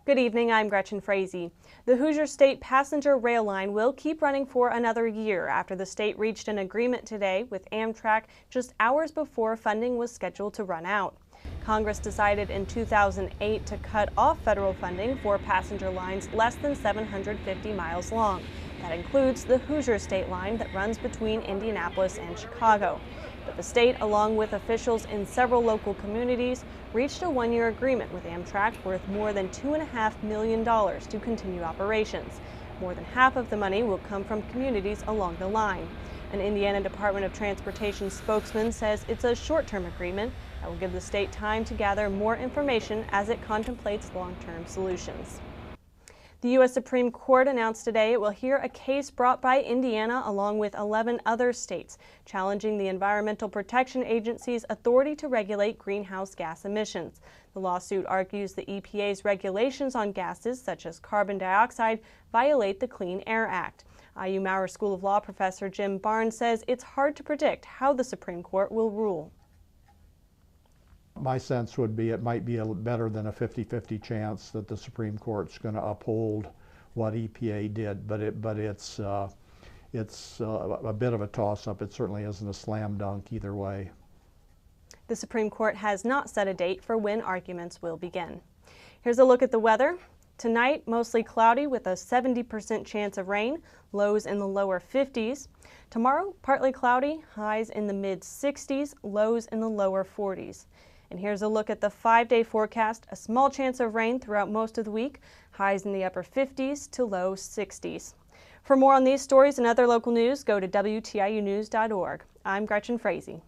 Good evening, I'm Gretchen Frazee. The Hoosier State passenger rail line will keep running for another year after the state reached an agreement today with Amtrak just hours before funding was scheduled to run out. Congress decided in 2008 to cut off federal funding for passenger lines less than 750 miles long. That includes the Hoosier State line that runs between Indianapolis and Chicago. But the state, along with officials in several local communities, reached a one-year agreement with Amtrak worth more than $2.5 million to continue operations. More than half of the money will come from communities along the line. An Indiana Department of Transportation spokesman says it's a short-term agreement that will give the state time to gather more information as it contemplates long-term solutions. The U.S. Supreme Court announced today it will hear a case brought by Indiana along with 11 other states challenging the Environmental Protection Agency's authority to regulate greenhouse gas emissions. The lawsuit argues the EPA's regulations on gases such as carbon dioxide violate the Clean Air Act. IU Maurer School of Law professor Jim Barnes says it's hard to predict how the Supreme Court will rule. My sense would be it might be better than a 50-50 chance that the Supreme Court's going to uphold what EPA did, but it's a bit of a toss-up. It certainly isn't a slam dunk either way. The Supreme Court has not set a date for when arguments will begin. Here's a look at the weather. Tonight, mostly cloudy with a 70% chance of rain, lows in the lower 50s. Tomorrow, partly cloudy, highs in the mid-60s, lows in the lower 40s. And here's a look at the 5-day forecast. A small chance of rain throughout most of the week, highs in the upper 50s to low 60s. For more on these stories and other local news, go to WTIUnews.org. I'm Gretchen Frazee.